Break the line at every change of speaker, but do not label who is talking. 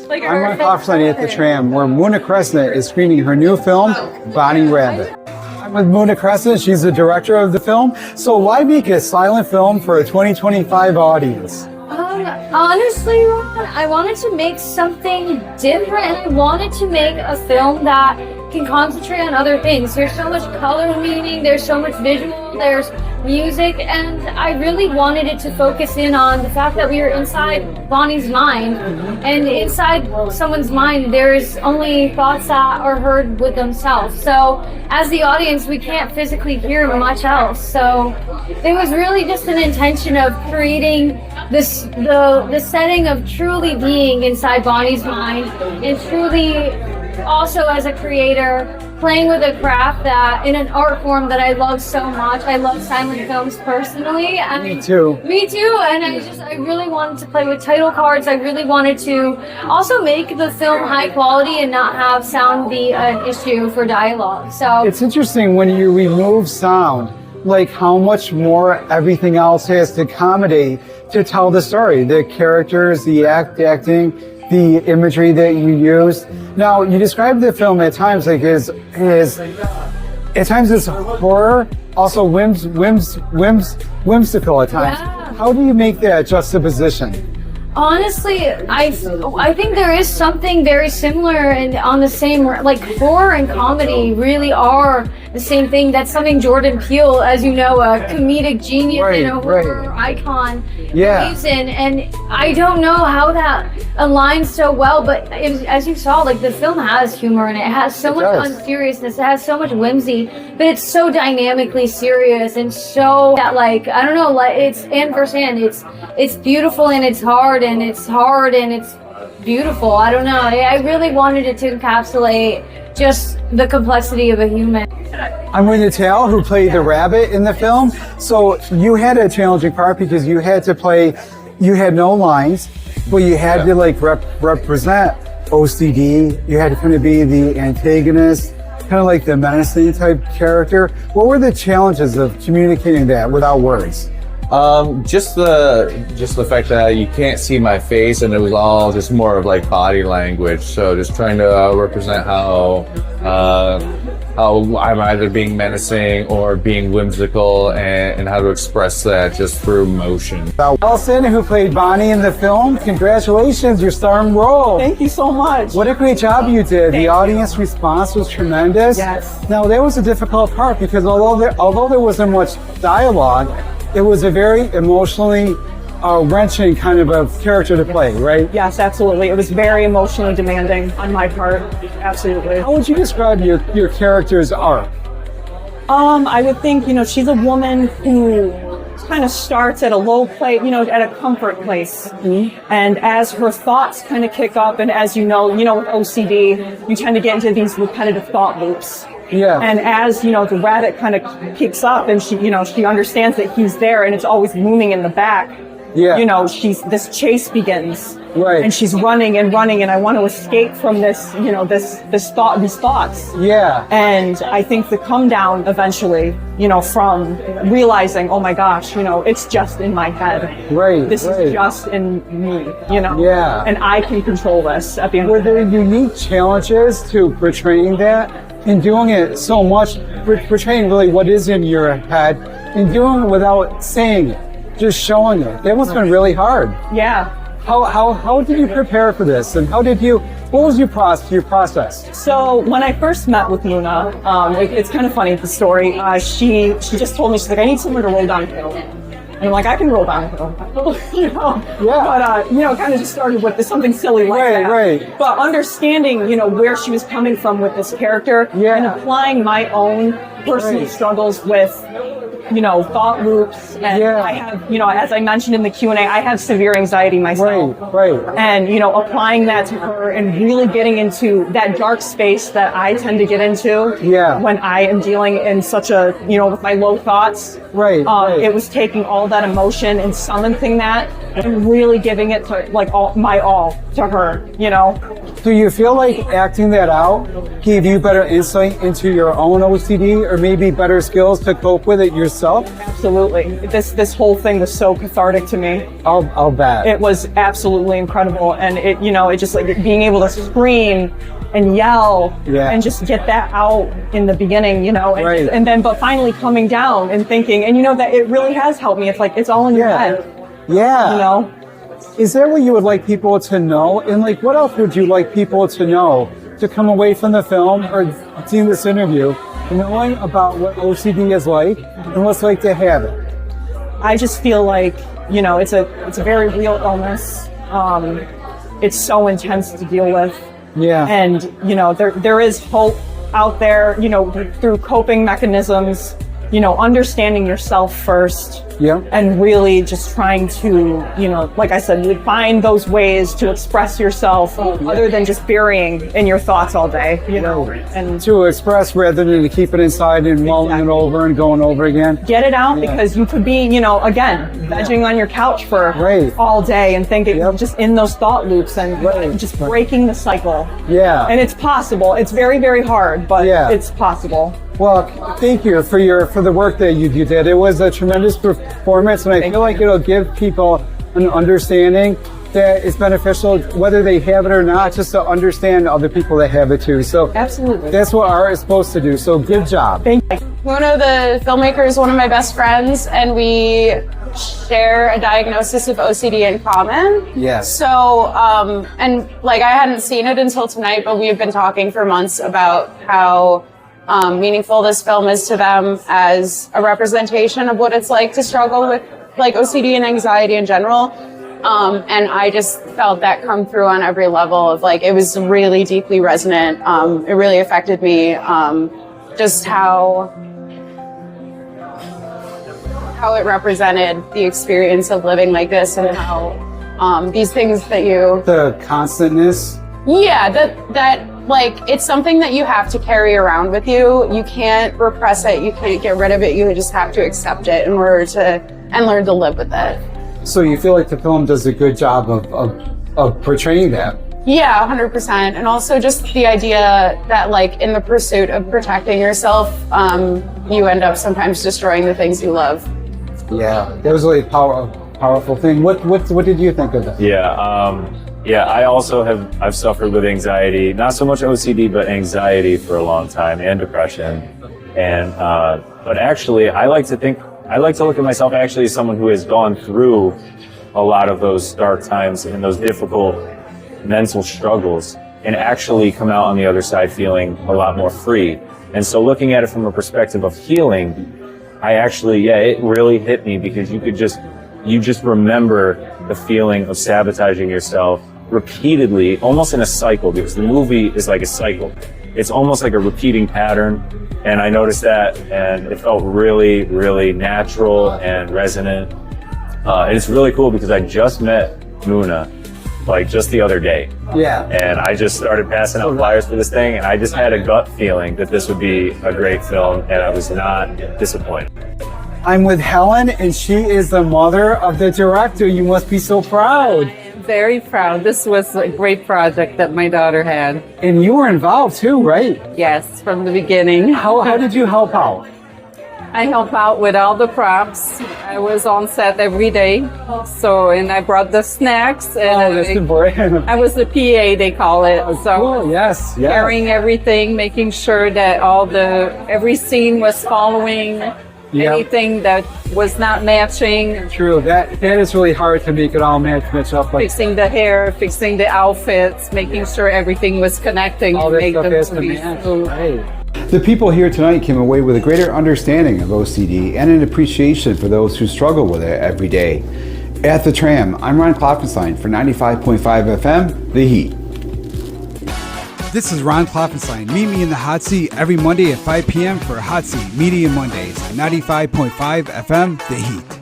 Like
I'm on Klopfanstein at the Tram, where Muna Crescent is screening her new film, BonniRabbit. I'm with Muna Crescent. She's the director of the film. So why make a silent film for a 2025 audience?
Honestly, Ron, I wanted to make something different, and I wanted to make a film that can concentrate on other things. There's so much color meaning, there's so much visual, there's music, and I really wanted it to focus in on the fact that we are inside Bonnie's mind, and inside someone's mind there is only thoughts that are heard with themselves. So as the audience, we can't physically hear much else. So it was really just an intention of creating this the setting of truly being inside Bonnie's mind, and truly also as a creator playing with a craft that in an art form that I love so much. I love silent films personally. And
Me too.
Me too. And I really wanted to play with title cards. I really wanted to also make the film high quality and not have sound be an issue for dialogue. So
It's interesting when you remove sound, like how much more everything else has to accommodate to tell the story. The characters, the acting, the imagery that you use. Now, you describe the film at times like as horror, also whimsical at times.
Yeah.
How do you make that juxtaposition?
honestly, I think there is something very similar and on the same, like horror and comedy really are the same thing. That's something Jordan Peele, as you know, a comedic genius and a horror icon, believes in. And I don't know how that aligns so well, but as you saw, like the film has humor in it. It has so much unseriousness. It has so much whimsy, but it's so dynamically serious and so that, like, I don't know, like it's hand versus hand. It's beautiful and it's hard and it's hard and it's beautiful. I don't know. I really wanted it to encapsulate just the complexity of a human.
I'm Muna Crescent, who played the rabbit in the film. So you had a challenging part because you had to play, you had no lines, but you had to like represent OCD. You had to kind of be the antagonist, kind of like the menacing type character. What were the challenges of communicating that without words?
Just the fact that you can't see my face, and it was all just more of like body language. So just trying to represent how I'm either being menacing or being whimsical, and how to express that just through motion.
Allison, who played Bonnie in the film, congratulations, your starring role.
Thank you so much.
What a great job you did. The audience response was tremendous.
Yes.
Now, that was a difficult part because although there wasn't much dialogue, it was a very emotionally wrenching kind of a character to play, right?
Yes, absolutely. It was very emotionally demanding on my part. Absolutely.
How would you describe your character's arc?
I would think, she's a woman who kind of starts at a low place, at a comfort place. Mm-hmm. And as her thoughts kind of kick up, and as with OCD, you tend to get into these repetitive thought loops.
Yeah.
And as, the rabbit kind of kicks up and she understands that he's there and it's always looming in the back.
Yeah.
This chase begins.
Right.
And she's running and I want to escape from these thoughts.
Yeah.
And I think the come down eventually, from realizing, oh my gosh, it's just in my head.
Right.
This is just in me,
Yeah.
And I can control this at the end.
Were there unique challenges to portraying that and doing it so much, portraying really what is in your head and doing it without saying it, just showing it? That must have been really hard.
Yeah.
How did you prepare for this, and what was your process?
So when I first met with Muna, it's kind of funny, the story. She just told me, she's like, I need someone to roll down a hill. And I'm like, I can roll down a hill.
Yeah.
But, kind of just started with something silly like that.
Right.
But understanding, where she was coming from with this character and applying my own personal struggles with, thought loops. And I have, as I mentioned in the Q&A, I have severe anxiety myself.
Right.
And, applying that to her and really getting into that dark space that I tend to get into when I am dealing in such a, with my low thoughts.
Right.
It was taking all that emotion and summoning that and really giving it to like my all to her, you know.
Do you feel like acting that out gave you better insight into your own OCD, or maybe better skills to cope with it yourself?
Absolutely. This whole thing was so cathartic to me.
I'll bet.
It was absolutely incredible, and it just like being able to scream and yell and just get that out in the beginning, you know, and then but finally coming down and thinking, and you know that it really has helped me. It's like it's all in your head.
Yeah.
You know.
Is there what you would like people to know? And like, what else would you like people to know to come away from the film or seeing this interview, knowing about what OCD is like and what's like to have it?
I just feel like, you know, it's a very real illness. It's so intense to deal with.
Yeah.
And, you know, there is hope out there, you know, through coping mechanisms, you know, understanding yourself first.
Yeah.
And really just trying to, you know, like I said, find those ways to express yourself other than just burying in your thoughts all day, you know. And
to express rather than to keep it inside and mulling it over and going over again.
Get it out because you could be, you know, again, vegging on your couch for all day and thinking just in those thought loops and just breaking the cycle. Yeah. And it's possible. It's very, very hard, but it's possible.
Well, thank you for the work that you did. It was a tremendous performance, and I feel like it'll give people an understanding that it's beneficial, whether they have it or not, just to understand other people that have it too. So
absolutely,
that's what art is supposed to do. So good job.
Thank you.
Muna, the filmmaker, is one of my best friends, and we share a diagnosis of OCD in common.
Yes.
So, and like I hadn't seen it until tonight, but we've been talking for months about how meaningful this film is to them as a representation of what it's like to struggle with like OCD and anxiety in general. And I just felt that come through on every level of like, it was really deeply resonant. It really affected me. Just how it represented the experience of living like this and how these things that
the constantness.
Yeah, that like it's something that you have to carry around with you. You can't repress it. You can't get rid of it. You just have to accept it in order to and learn to live with it.
So you feel like the film does a good job of portraying that?
Yeah, 100%. And also just the idea that like in the pursuit of protecting yourself, you end up sometimes destroying the things you love.
Yeah, that was really a powerful thing. What did you think of that?
Yeah, I also I've suffered with anxiety, not so much OCD, but anxiety for a long time and depression. And, but actually I like to look at myself actually as someone who has gone through a lot of those dark times and those difficult mental struggles and actually come out on the other side feeling a lot more free. And so looking at it from a perspective of healing, I actually, it really hit me because you just remember the feeling of sabotaging yourself repeatedly, almost in a cycle, because the movie is like a cycle. It's almost like a repeating pattern. And I noticed that, and it felt really, really natural and resonant. And it's really cool because I just met Muna, like just the other day.
Yeah.
And I just started passing out flyers for this thing, and I just had a gut feeling that this would be a great film, and I was not disappointed.
I'm with Helen, and she is the mother of the director. You must be so proud.
Very proud. This was a great project that my daughter had.
And you were involved too, right?
Yes, from the beginning.
How did you help out?
I help out with all the props. I was on set every day. And I brought the snacks. And
that's important.
I was the PA, they call it.
Cool. Yes.
Carrying everything, making sure that every scene was following anything that was not matching.
True. That is really hard to make it all match up. Like
fixing the hair, fixing the outfits, making sure everything was connecting
all
to
that
make
stuff
the
has to
movie.
match. Right. The people here tonight came away with a greater understanding of OCD and an appreciation for those who struggle with it every day. At the Tram, I'm Ron Klopfanstein for 95.5 FM, The Heat. This is Ron Klopfanstein. Meet me in the hot seat every Monday at 5 p.m. for Hot Seat Media Mondays on 95.5 FM, The Heat.